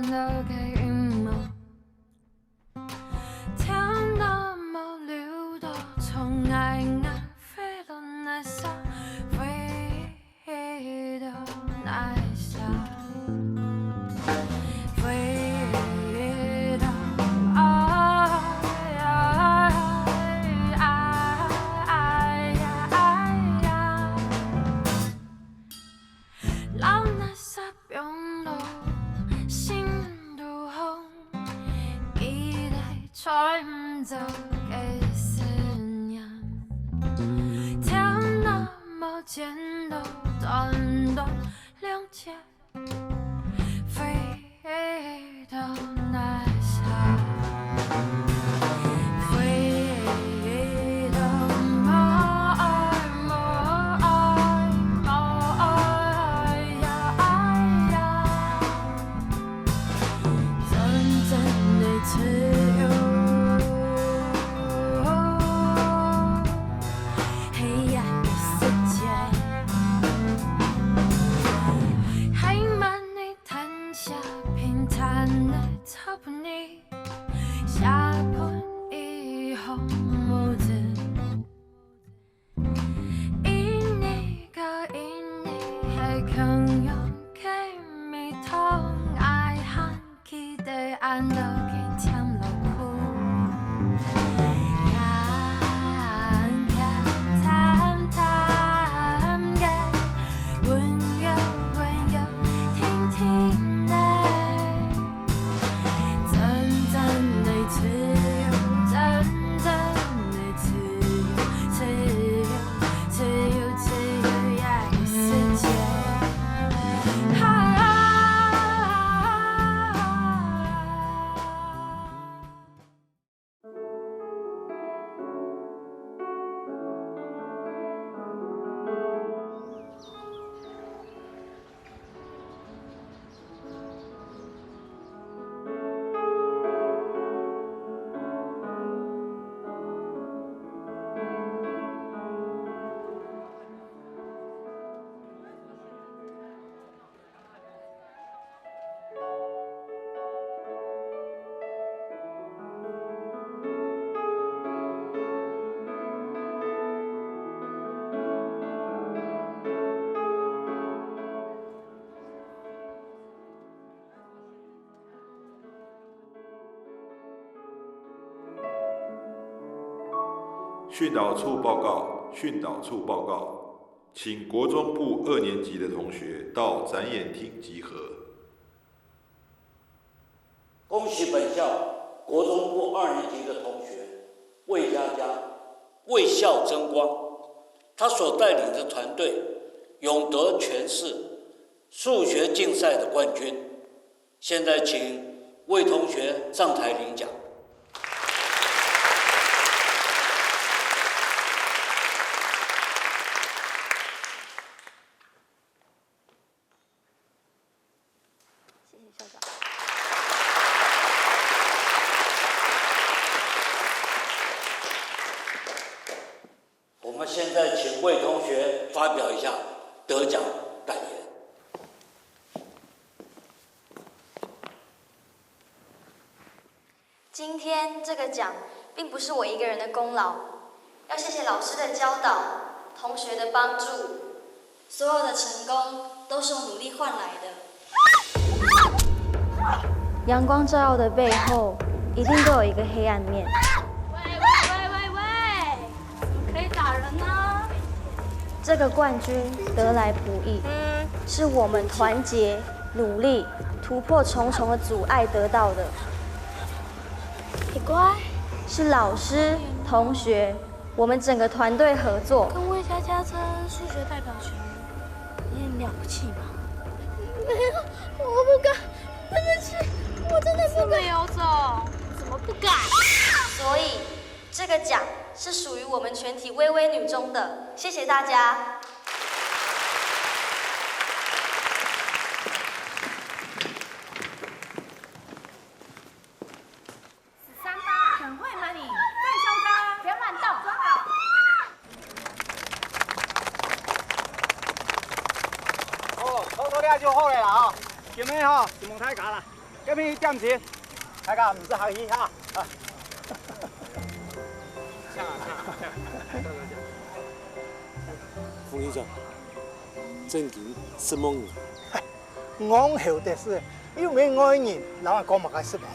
的给阴谋。天那么溜的，从爱爱飞到那下，飞到那下，飞到老那下变老，心都红，一代传走给思念。天那么尖的，短短两截，飞到那下，飞到梦呀，真正的自由。黑暗的世界，黑暗的谈下，平坦的草坡泥，下坡以后母子，一年个一年，还更有给米汤，爱喊起的安的给甜了苦。训导处报告，训导处报告，请国中部2年级的同学到展演厅集合。恭喜本校国中部2年级的同学魏佳佳为校争光，他所带领的团队勇夺全市数学竞赛的冠军。现在请魏同学上台领奖。校长。我们现在请魏同学发表一下得奖感言。今天这个奖并不是我一个人的功劳，要谢谢老师的教导、同学的帮助，所有的成功都是我努力换来的。阳光照耀的背后，一定都有一个黑暗面。喂，怎么可以打人呢？这个冠军得来不易，是我们团结努力、突破重重的阻碍得到的。你乖，是老师、同学，我们整个团队合作。跟魏佳佳争数学代表权，你很了不起吗？没有，我不敢，对不起，我真的不敢。没有走，怎么不敢？所以这个奖是属于我们全体微微女中的，谢谢大家。13-8，很会吗你？再嚣张，别乱动，坐好。哦，偷偷俩就好了啊！前面哈是蒙太假啦。咁樣點先？大家唔使客氣嚇。冯院長，正經什麼人？昂後的是，又沒愛人，老人講乜嘅失敗啦。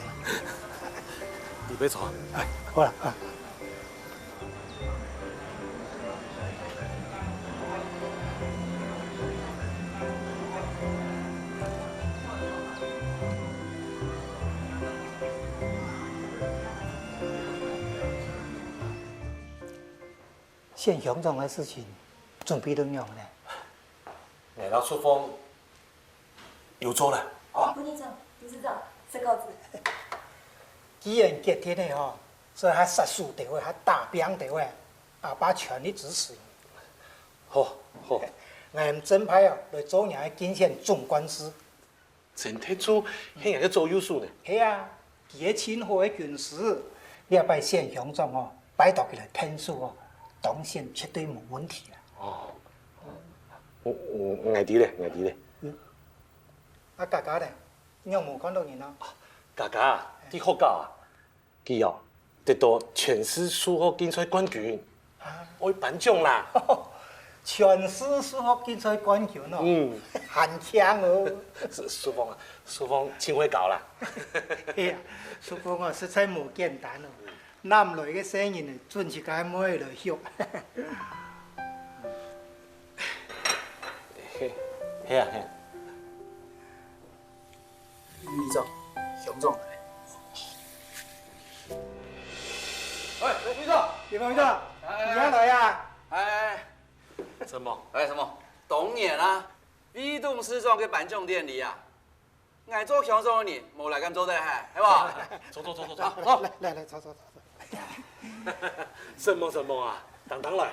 你別坐。好啦。县乡长的事情準備怎樣呢？我老出風有做了。副局長、董事長，寫稿子。既然決定的吼，所以還殺數地位，還打兵地位，啊，把全力支持。好，好。我們正派啊來做人嘅競選總幹事。真睇出迄人嘅做優秀呢。係啊，佢係清河嘅軍師，你要拜縣鄉長哦，拜託佢來聽數哦，當選絕對冇問題啦。哦，我啲咧，我啲咧。啊，家家咧，你有冇看到人啊？家家，啲學家啊，佢哦得到全市數學競賽冠軍，我頒獎啦。全市數學競賽冠軍哦，很強哦。蘇芳啊，蘇芳真會搞啦。哎呀，蘇芳啊，實在冇簡單哦。南來嘅聲音啊，準是該妹來學。係啊係啊。院長，鄉長嚟。喂，局長，地方長，你而來啊？什麼？什麼？當然啦，李董事長嘅頒獎典禮啊，我做鄉長嘅人冇嚟咁做得係，係嘛？走，來，坐。什麼啊？等來。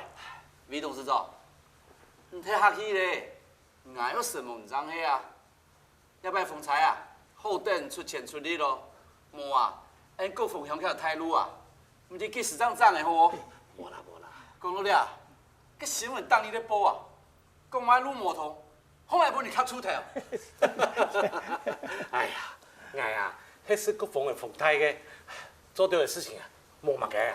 李董事長，你睇客氣咧，我有什麼唔爭氣啊？要拜風采啊，好等出錢出力咯。冇啊，按各方向嘅態度啊，唔知幾時爭嘅好哦。冇啦。講到你啊，個新聞當你咧報啊，講我路摩托，好愛幫你吸出頭。哎呀，我啊，迄是各方嘅服態嘅，做對嘅事情啊，冇乜嘅。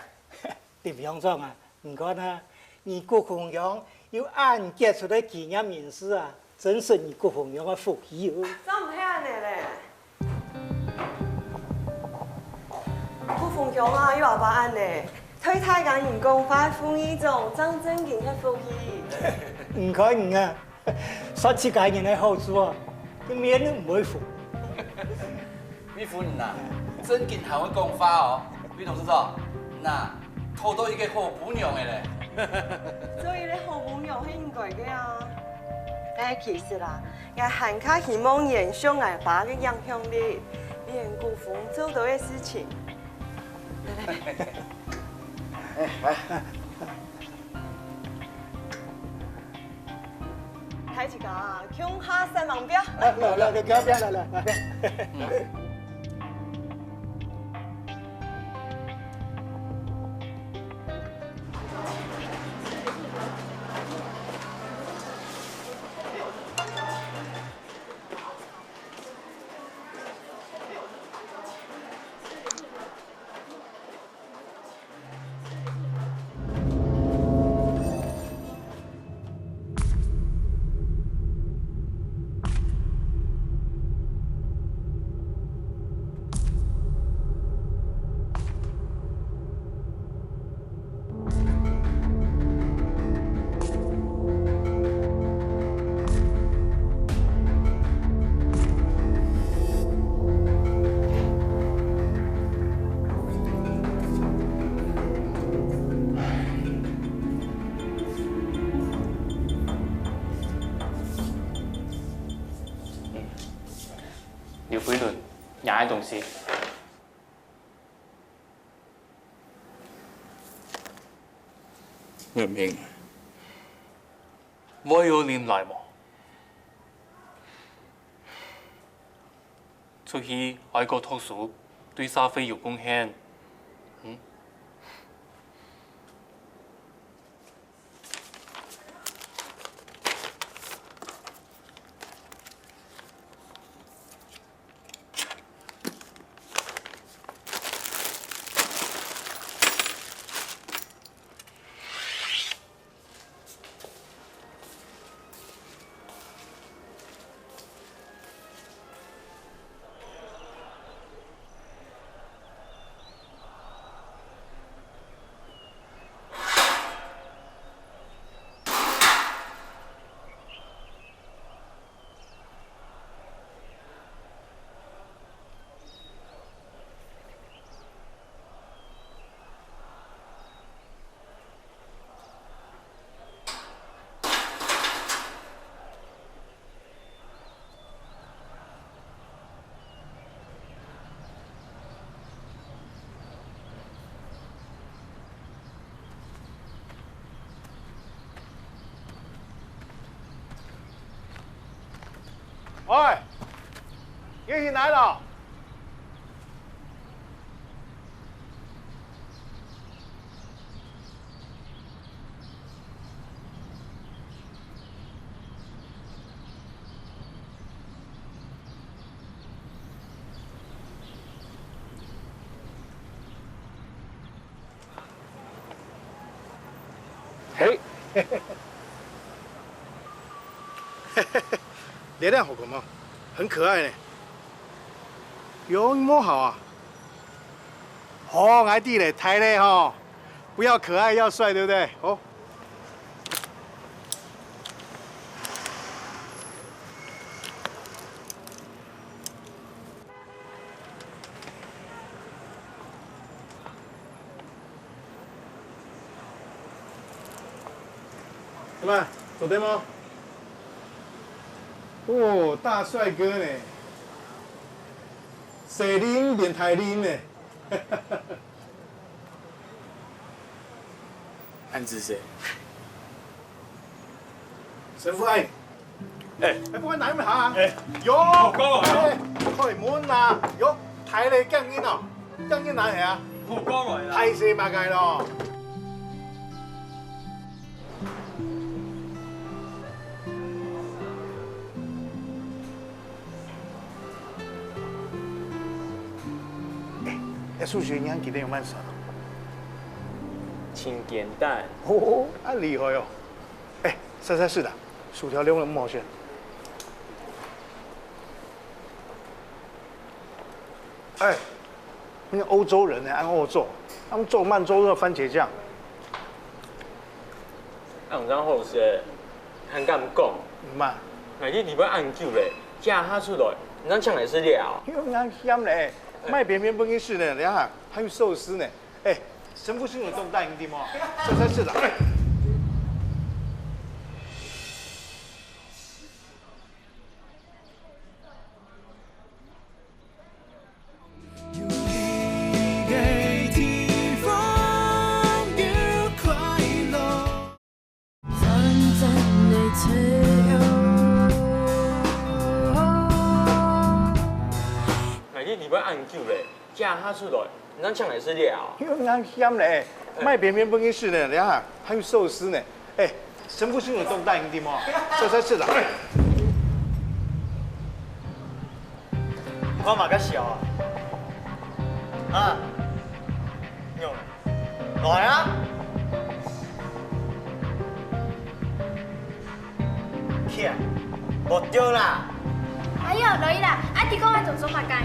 地方長啊，唔該啊，你國鳳陽有按傑出的紀念名師啊，真是你國鳳陽嘅福氣哦。怎唔係安尼咧？國鳳陽啊，又話把安尼，推太監員工發副議長張正經嘅福氣。唔可以啊，說起家人嘅好處啊，佢面都唔會服。你夫人啊，真經係會講法哦，李董事長，嗱，討到一個好姑娘嘅咧。所以咧，好姑娘係應該嘅啊。其實啦，我很卡希望延續我爸嘅影響力，連國鳳做到嘅事情。睇住個，強下三萬標。來，交邊來。廖斐倫也董事。我明，我有年來喎，出去愛國讀書，對社會有貢獻。喂，叶醒来了。嘿，脸蛋好看吗？很可爱呢。有摸好啊？哦，爱弟嘞，抬嘞哈，不要可爱，要帅，对不对？哦。怎么走对吗？哦，大帅哥呢？水灵变台灵呢？安子谁？神父爱你。不管哪一门行，有，开门啦，有睇你更煙哦，更煙哪嚟啊？曝光來啦！太死馬計咯！數學你幾點有慢手？清简蛋。哦，厲害哦！實是的，薯條用了5毛錢。那个欧洲人呢，按欧做，他们做慢粥热番茄酱。按怎好势？按敢讲？唔慢。那你日本按久咧，架下出来，你怎抢来是了？因为俺香嘞，卖便便不跟是呢，然后还有寿司呢。神父心有动蛋一定吗？是的。日本按久咧，架下出来，你怎抢来是了？因为俺香嘞，卖便便不跟是呢，然后还有寿司呢。神父心有动蛋一定吗？是的。我嘛较小啊，用来啊！起来，无对啦！哎呦，落去啦！啊，你讲我做什么干？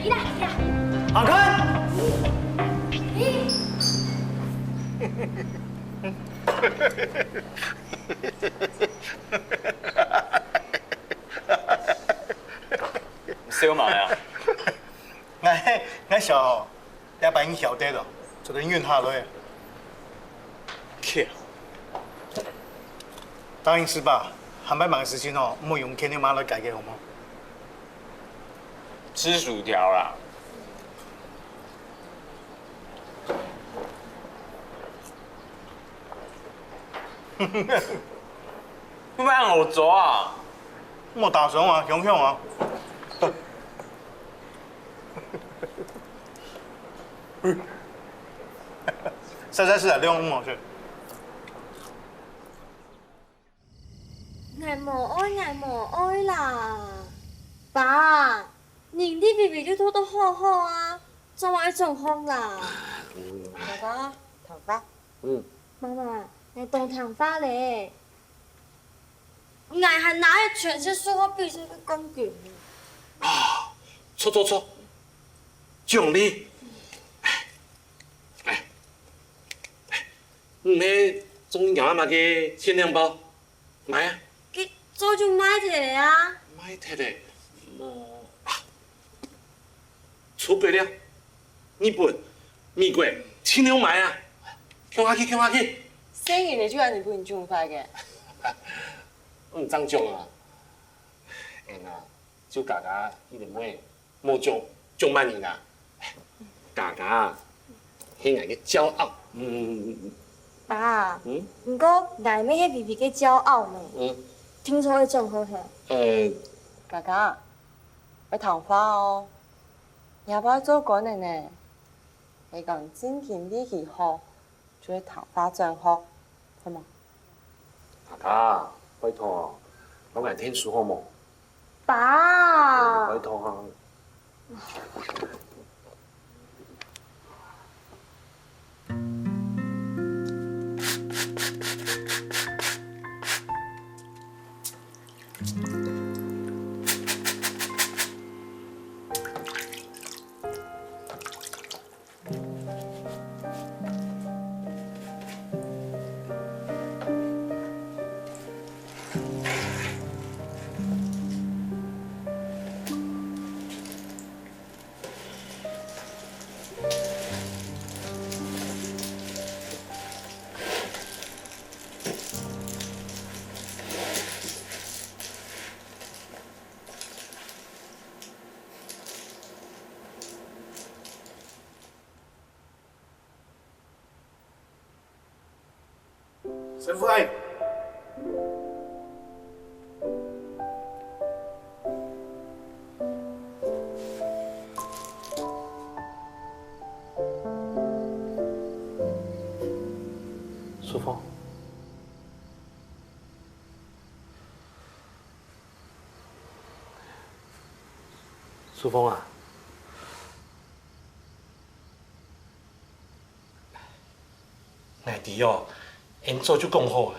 起来，起来！放开！笑嘛呀？俺小，也把你晓得了，这个运下来。去。答应是吧？航班忙的事情哦，莫用天天马来改给好吗？吃薯条啦。你咪按我做啊？莫打算啊，想想啊。是啊，2毛钱。爱无爱啦！爸，你弟弟就拖得好好啊，怎么会中风啦？爸爸，头发。妈妈，你动头发咧？爱还拿着全是说话必须去根据。错，奖励。迄中央嘛个限量包，买啊！佢早就买一个啊！买摕咧，出不了，日本、美国尽量买啊！抢下去！生日的就按日本种法嘅。我唔怎种啊！就家迄个妹莫种万年啦，家迄个骄傲，爸，不过内面迄皮皮个骄傲呢。听说会种好嘿。哥哥，要烫花哦，要不要做工的呢？你讲真勤力气好，就会烫花转好，好吗？大家拜托，拢来听书好冇？爸。拜托啊！神父哎，淑芳，淑芳啊，内弟哦。因做就讲好啊，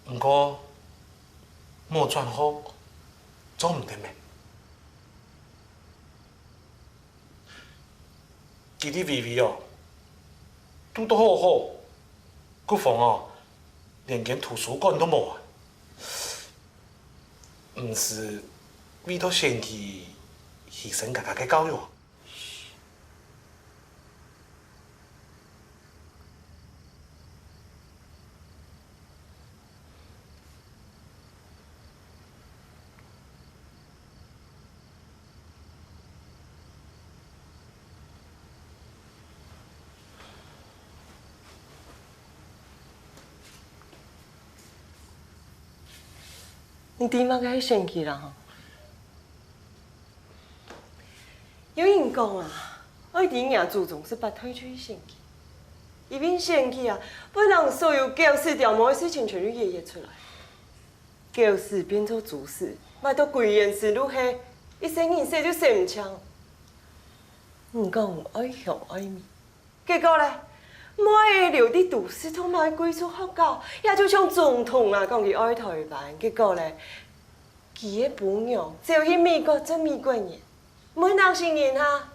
不过莫转好，做唔得咩？记你微微哦，读得好好，不妨哦，连间图书馆都无啊，唔是为到先去牺牲家己嘅教育。你点解该生气啦？有人讲啊，爱弟娘祖宗是把推出去生气，一边生气啊，不让所有教士条毛的事情全部演出来，教士变做主事，卖到贵言是愈黑，一生一世就洗唔清。唔讲爱向爱面，结果咧，每个留伫都市都卖贵出学校，也就像总统啊讲佢爱台湾，结果咧，佢嘅本娘就去美国做美国人，唔当新人啊！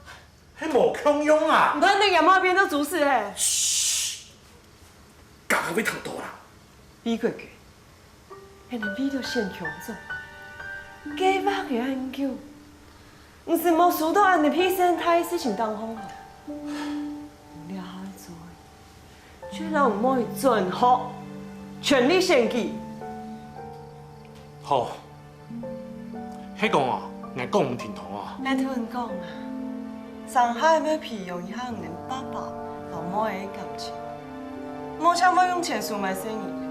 迄无强用啊！唔通你阿妈变做主事嘿？嘘，家己要头大啦！比过去，迄个比着先强做，假扮嘅很久，唔是无输到安尼批生态事情当中啊！了下做，却让唔可以转好，全力献技。好，迄个哦，硬讲唔听堂啊！咱听人讲啊，上海要庇佑一下人爸爸老母的感情，莫想要用钱数买生意。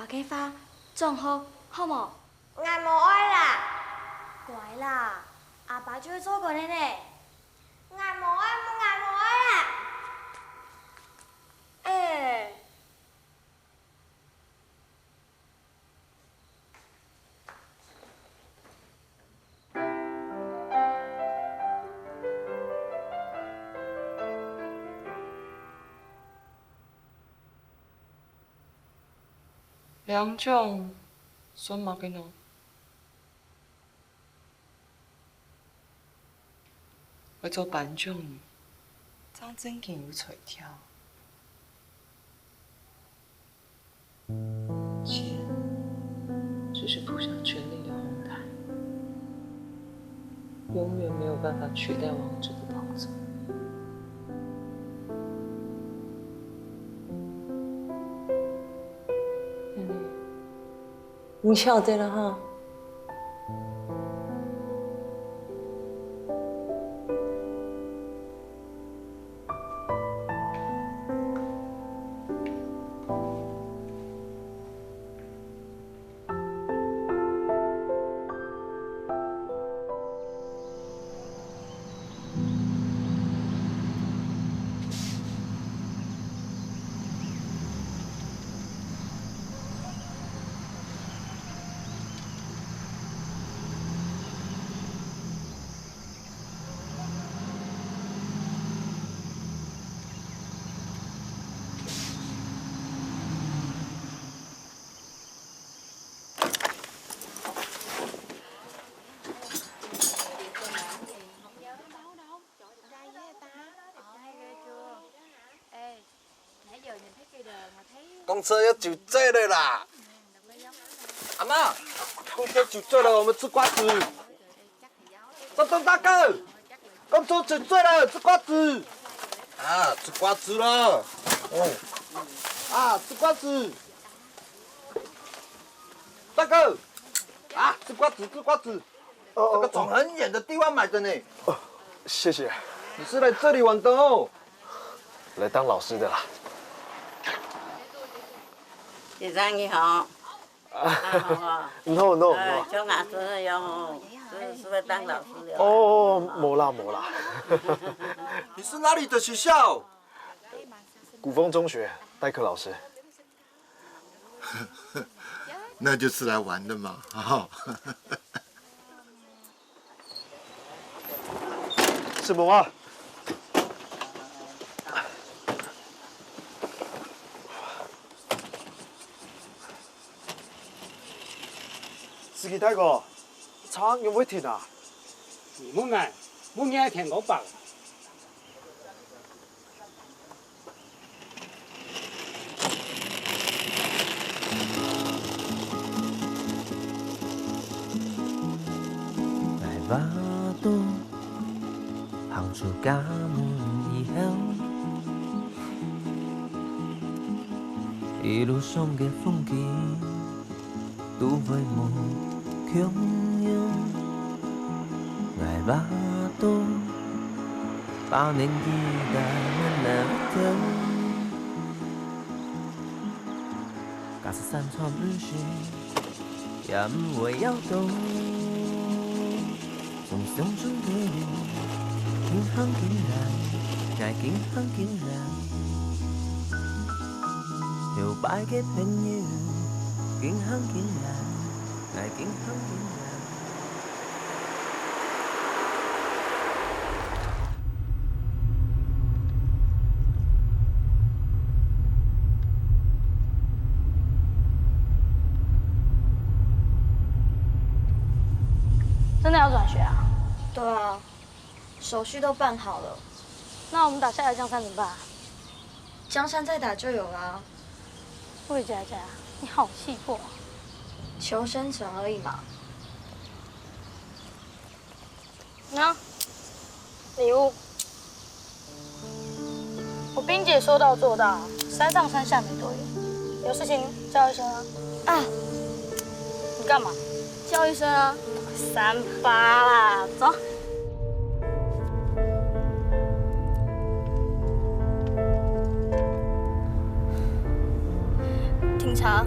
给花种好，好冇？俺无爱啦，乖啦，阿爸就会做过的呢。俺无爱啦。哎。两种选嘛给侬。要做班长，张正经有才调。钱只是铺上权力的红毯，永远没有办法取代王者的宝座。奶奶，你晓得了哈。公车要酒醉了啦！阿妈，公车酒醉了，我们吃瓜子。张东大哥，公车酒醉了，吃瓜子。啊，吃瓜子了。哦。啊，吃瓜子。大哥，啊，吃瓜子，吃瓜子。这个从很远的地方买的呢。哦，谢谢。你是来这里玩的哦？来当老师的啦。先生你好。No。教俺是要是来当老师的。哦，没啦。你是哪里的学校？古风中学代课老师。那就是来玩的嘛，哈。什么啊？司机大哥，车有冇停啊？你莫嗌，冇嘢停我白。来吧，都行出家門以後，一路上嘅風景都會無窮有。來吧，都把年紀帶慢慢走，假使山川不是，也唔會搖動。從上中的路，景行景然，愛景行景然。搖擺嘅朋友，景行景然，愛景行景然。真的要转学啊？对啊，手续都办好了。那我们打下来江山怎么办？江山再打就有啦。魏佳佳，你好气魄啊！求生存而已嘛。那礼物，我冰姐说到做到，山上山下没多远，有事情叫一声啊。啊，你干嘛？叫一声啊。38啦，走。警察。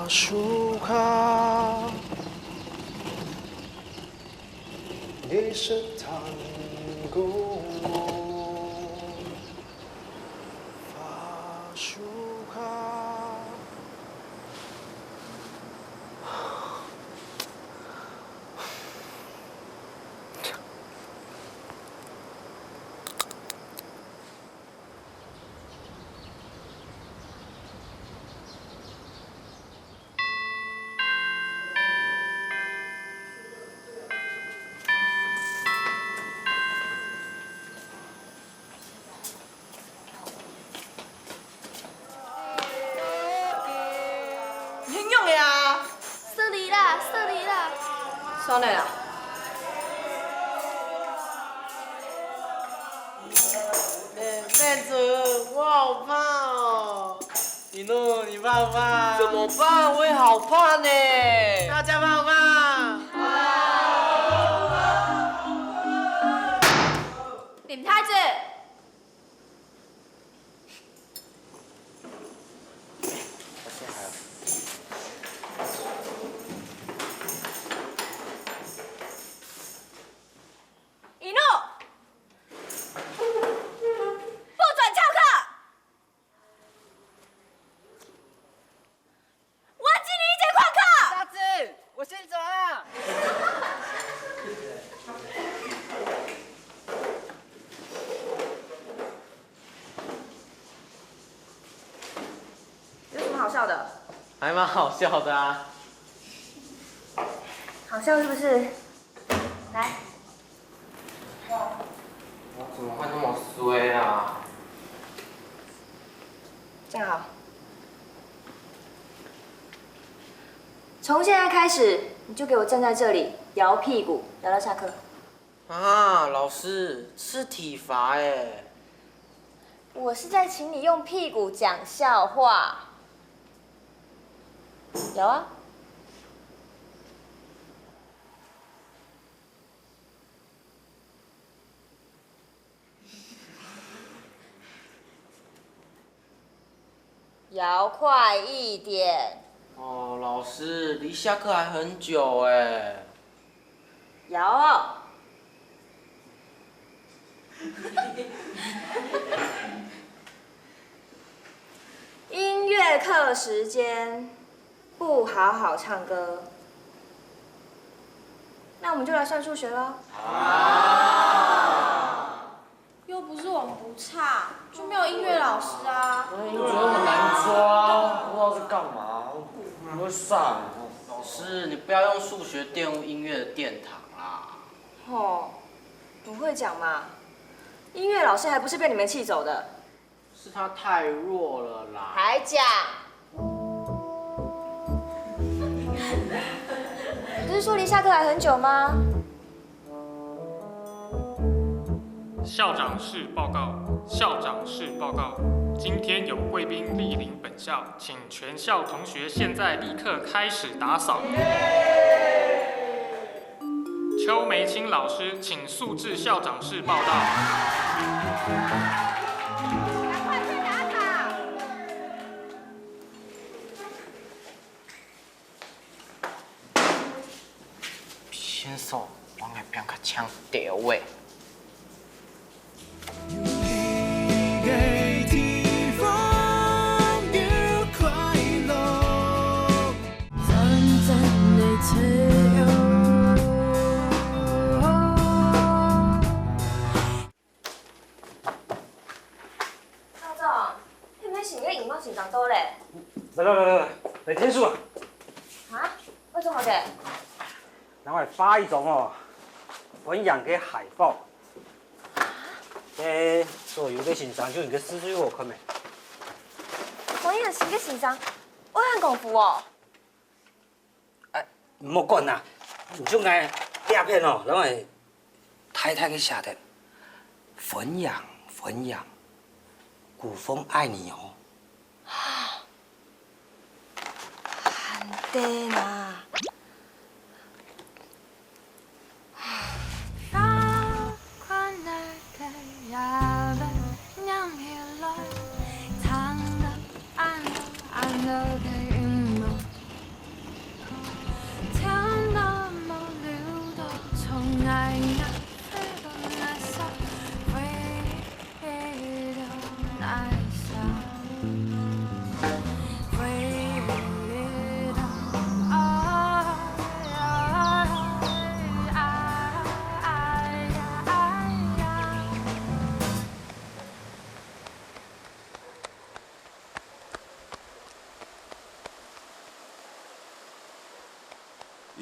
树下，你是tango。发树下。上来啦！妹子，我好怕哦。一诺，你怕不怕？怎么办？我也好怕呢。大家怕不怕？林太子。还蛮好笑的啊！好笑是不是？来，我怎么会那么衰啊？站好。从现在开始，你就给我站在这里摇屁股，摇到下课。啊，老师，是体罚哎！我是在请你用屁股讲笑话。摇啊！摇快一点！哦，老师，离下课还很久哎。摇哦！音乐课时间。不好好唱歌，那我们就来算数学喽。又不是我们不唱，就没有音乐老师啊。音乐很难抓，不知道是干嘛，不会上。老师，你不要用数学玷污音乐的殿堂啦。哦，不会讲嘛？音乐老师还不是被你们气走的？是他太弱了啦。还讲？不是说离下课还很久吗？校长室报告，校长室报告。今天有贵宾莅临本校，请全校同学现在立刻开始打扫。邱梅清老师，请速至校长室报到。赶快去打扫！先生，往那边较强调喂。来结束啊！啊？为什么的？然后发一种哦，分享给海报。所有嘅欣赏就一个私水我看没？我有新嘅欣赏，我很功夫哦。哎，唔好管啦，你就爱鸦片哦，然后太太给下的，分享，古风爱你哦。对啦。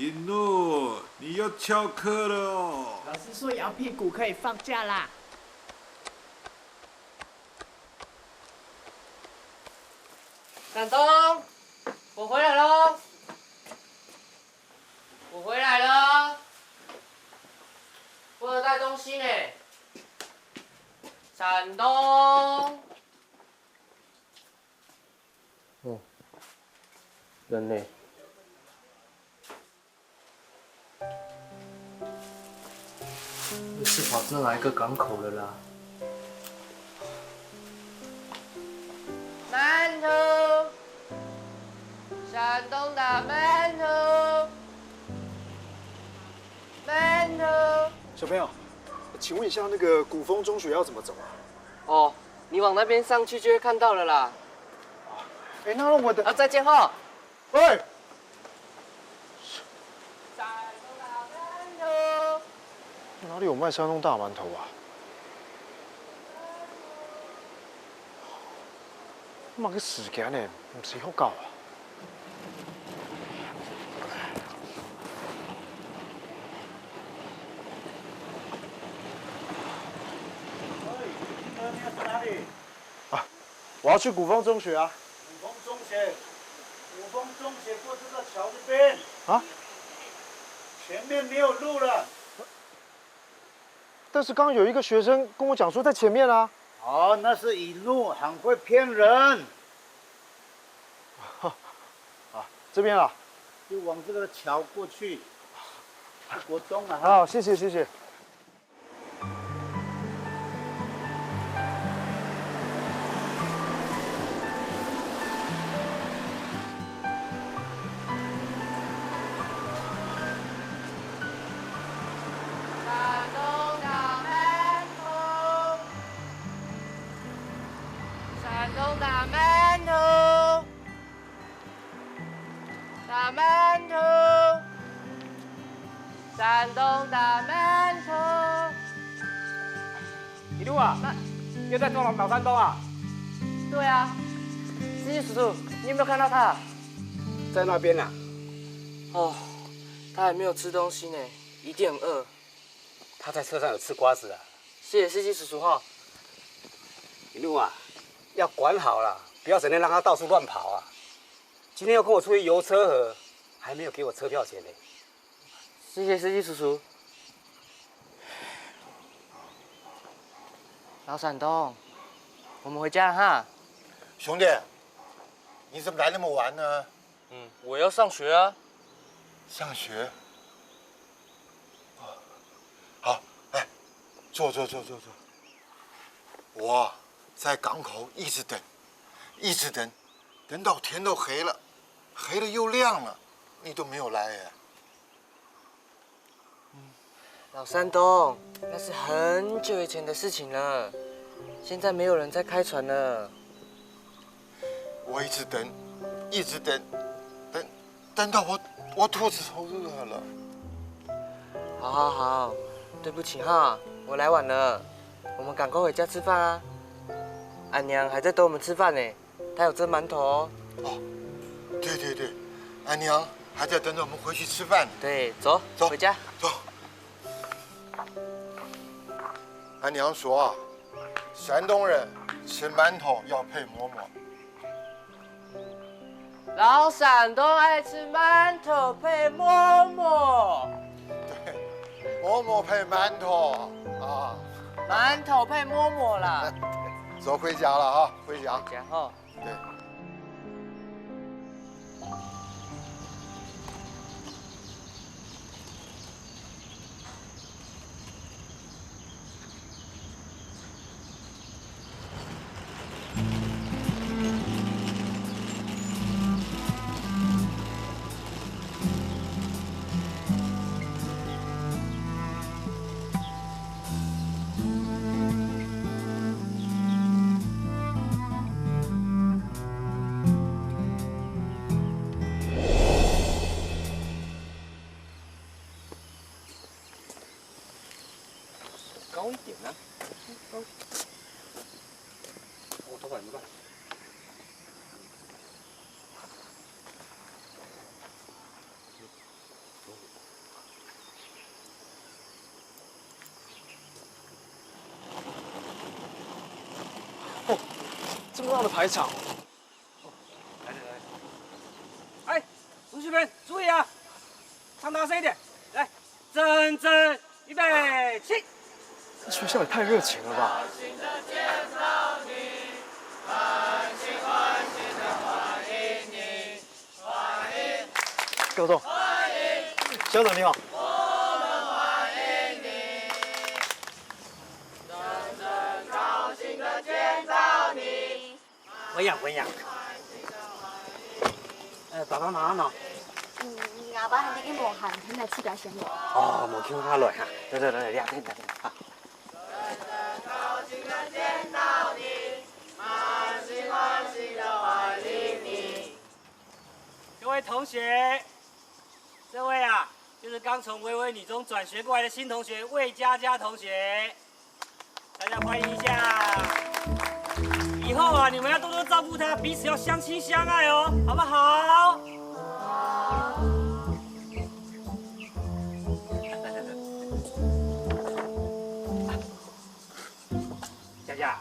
尹诺，你要翘课了哦。老师说摇屁股可以放假啦。展东，我回来喽！我回来了，我有带东西呢。展东。哦，人呢？是跑至哪一个港口了啦？馒头，山东的馒头，馒头。小朋友，请问一下，那个古风中学要怎么走啊？哦，你往那边上去就会看到了啦。哎，那我的……再见哈。喂。哪里有卖山东大馒头啊？妈个时间呢，唔是好搞啊！啊，我要去古风中学啊！古风中学过这个桥这边啊？前面没有路了。但是刚刚有一个学生跟我讲说在前面啊。哦，那是引路，很会骗人。啊，这边啊。就往这个桥过去。国中啊。好，谢谢谢谢。山东大馒头。一路啊，又在中廊找山东啊？对啊，司机叔叔，你有没有看到他？在那边啊。哦，他还没有吃东西呢，一定很饿。他在车上有吃瓜子啊。谢谢司机叔叔哈。一路啊，要管好了，不要整天让他到处乱跑啊。今天又跟我出去游车河，还没有给我车票钱呢。谢谢司机叔叔。老闪东，我们回家了哈。兄弟，你怎么来那么晚呢？我要上学啊。上学？好，来，坐。我在港口一直等，等到天都黑了又亮了，你都没有来哎。老山东，那是很久以前的事情了，现在没有人在开船了。我一直等到我肚子都饿了。好，对不起哈，我来晚了，我们赶快回家吃饭啊。俺娘还在等我们吃饭呢，她有蒸馒头哦。哦，对，俺娘还在等着我们回去吃饭。对，走，回家。走。俺娘说啊，山东人吃馒头要配馍馍。老山东爱吃馒头配馍馍。对，馍馍配馒头啊。馒头配馍馍啦。走，回家了啊，回家。回家哈。对。高一点啊，高。我头发怎么办？哦，这么大的排场。来，哎，同学们注意啊，唱大声一点。来，真真预备起。这学校也太热情了吧！教授，校长你好。文养。爸爸妈妈呢？阿爸还已經無閒，聽日出街先嚟。哦，冇叫他來哈。對，你聽啊。各位同學，這位啊，就是剛從維維女中轉學過來的新同學魏佳佳同學，大家歡迎一下。以後啊，你們要多多照顧她，彼此要相親相愛哦，好不好？佳佳，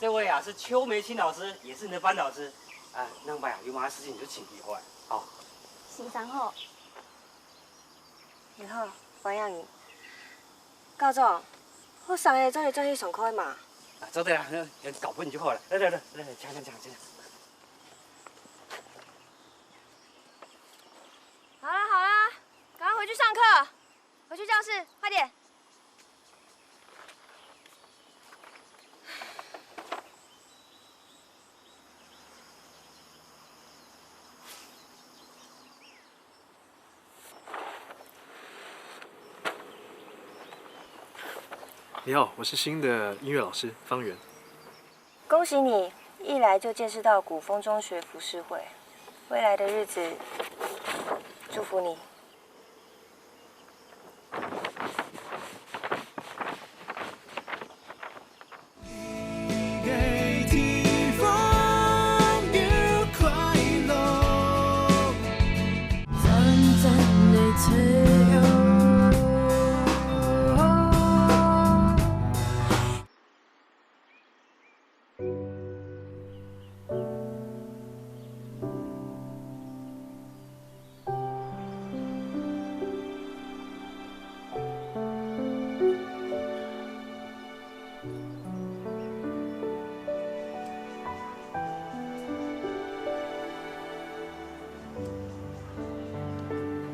這位啊是邱梅清老師，也是你的班導師。那麼呀，有乜事情你就請佢過來。好。先生好。你好，黃養儀。教總，我上個早去上課嘛。走對啦，搞不你就好了。來，搶。好啦，趕快回去上課，回去教室，快點。你好，我是新的音乐老师方圆。恭喜你，一來就見識到古風中學浮世繪，未來的日子，祝福你。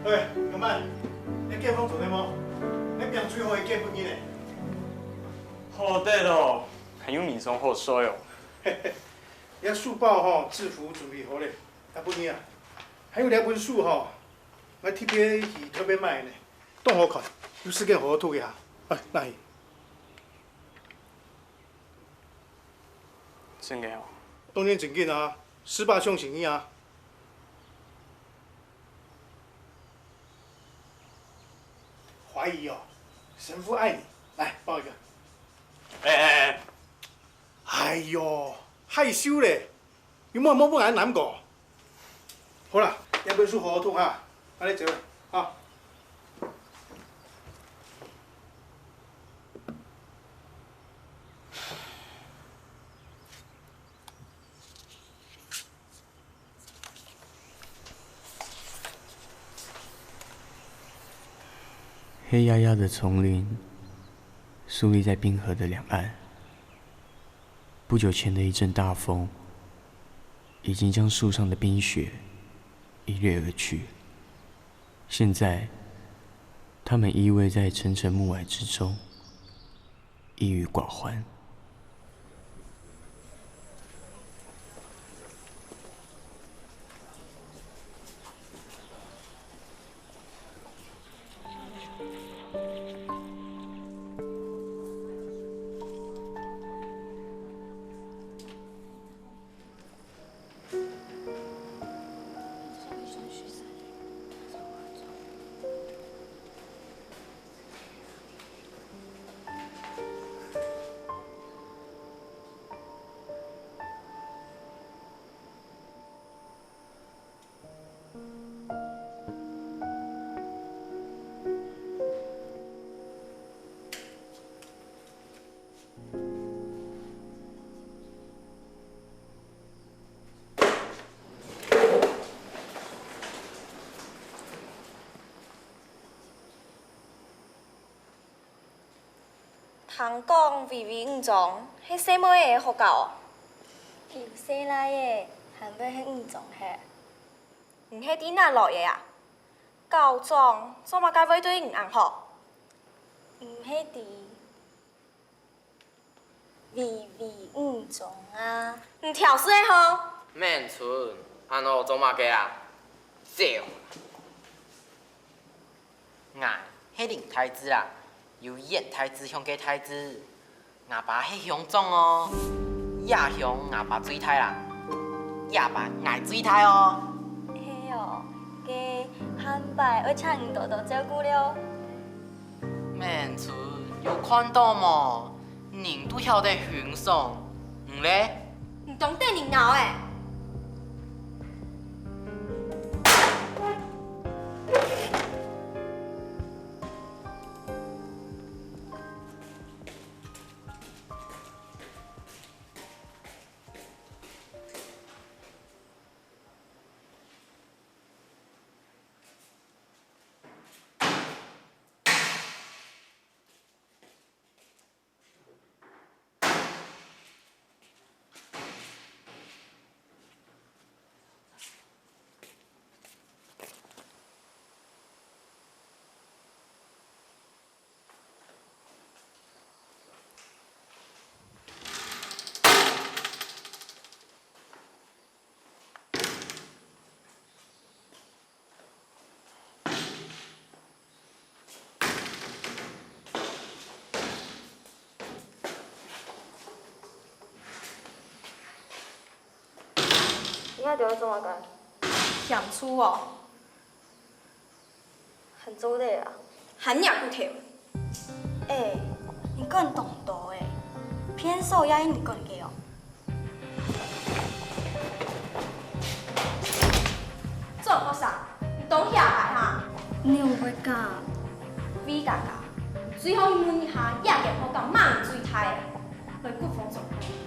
喂，咁慢，你結婚做咩麼？你邊最後嘅結婚日呢？好對咯，還有你從好衰哦。你書包制服準備好咧，阿本啊，還有兩本書我特別是特別買呢，當好看，有時間好好讀一下。哎，那係。真嘅哦。當然真緊啊，18項成語啊。懷疑哦，神父愛你，來抱一個。哎呦，害羞咧，有冇不敢諗過？好啦，兩本書好好讀哈，快啲走啊！黑压压的丛林，竖立在冰河的两岸。不久前的一阵大风，已经将树上的冰雪一掠而去。现在，它们依偎在层层暮霭之中，抑郁寡欢。通讲微微五种，迄细妹个学校哦。有细来个，还要迄五种嘿。毋迄伫哪落个啊？高中做嘛该要对五红好？毋迄伫微微五种啊？毋跳水个吼？免存，安怎做嘛个啊？少。俺迄林太子啦，由叶太子乡给太子，俺爸迄乡长哦，亚乡俺爸水太啦，亚爸爱水太哦。嘿哦，加汉拜要请五多多照顾了。免存，有看到无？人都晓得欣赏，唔咧？唔懂得你闹诶。你还在做嘛干？想出哦。很做累啊。很鸟不跳。你更懂得诶，偏手也你更给哦。做好啥？你懂下来哈？你有会教？你教教。最后问一下，也给我讲慢水台，来骨风做，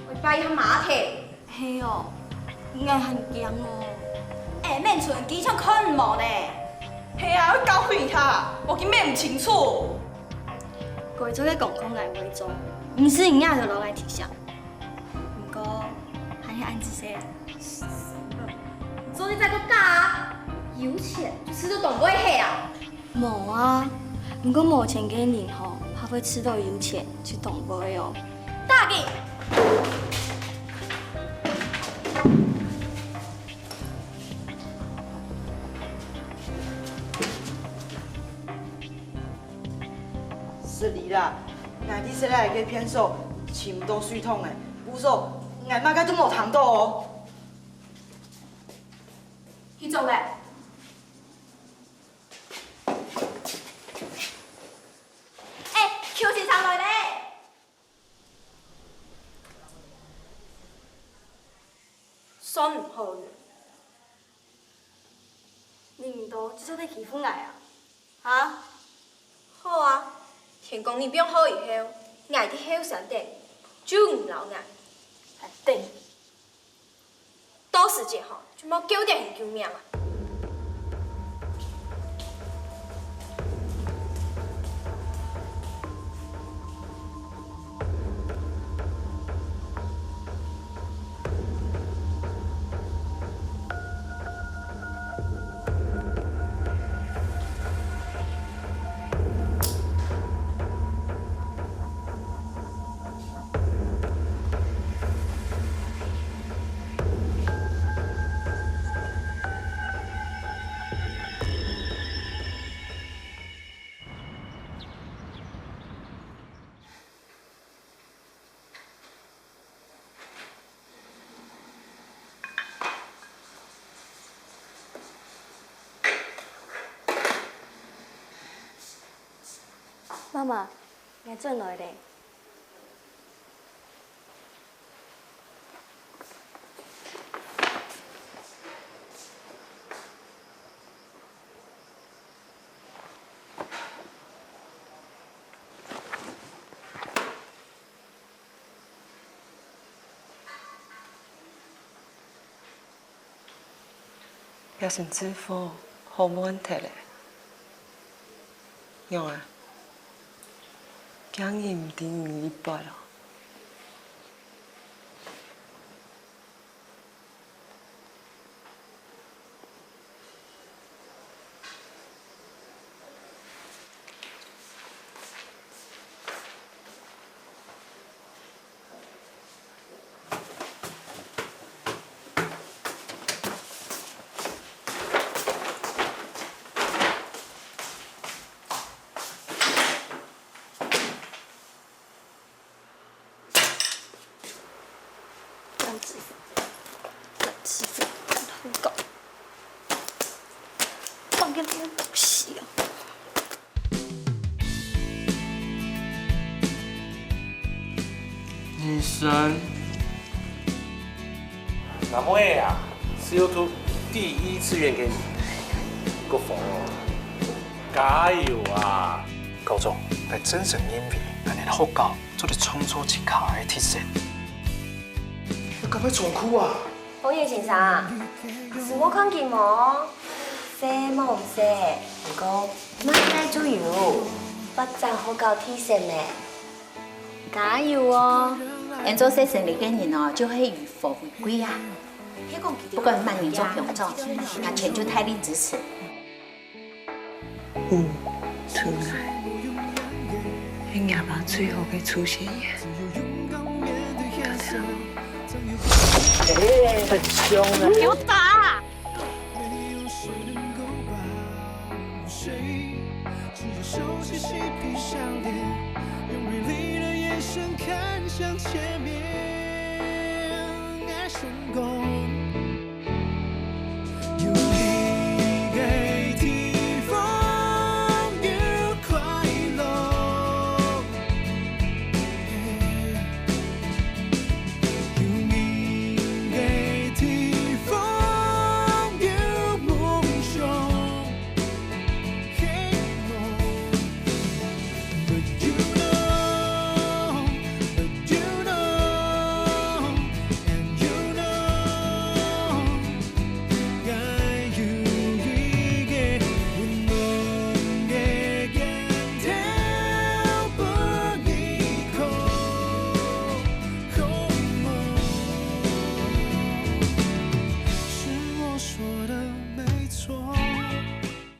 来摆下马蹄。嘿哦。应该很强哦。免存机枪看无呢。系啊，我教会他，我根本唔清楚。贵州嘅共同来为主，唔是人家就落来提倡。不过还是安子说，做你再个教啊，有钱就吃得懂不会黑啊。冇啊，不过冇钱给你吼，还会吃到有钱去懂不会哦。大给。是你啦，俺啲细仔嘅偏手，全部都水桶的，有数，俺妈该都冇糖到哦。去做嘞。Q 先上来嘞。算唔好呢？领导这就得欺负我啊？啊？好啊。田公你变好以后，挨啲后生顶就唔老挨，还顶。到时节吼就冇救点很救命啊！妈妈，我转来嘞。要是支付，好冇问题嘞。用啊。今日唔顶2礼拜啦。女神，那么呀，CO2第1志愿给你，够疯哦！加油啊！高总，係真誠因為人哋學校做啲創作之卡嘅鐵線。你咁快重哭啊？홍葉先生，是我看見冇，寫冇寫，不過乜嘢都有，不就好夠提神呢？加油哦！人做寫成嚟嘅人哦，就係如佛如歸啊！不管萬人做雄壯，那全就大力支持。出來，係阿爸最後嘅出現耶！很凶啊！給我打！用锐利的眼神看向前面。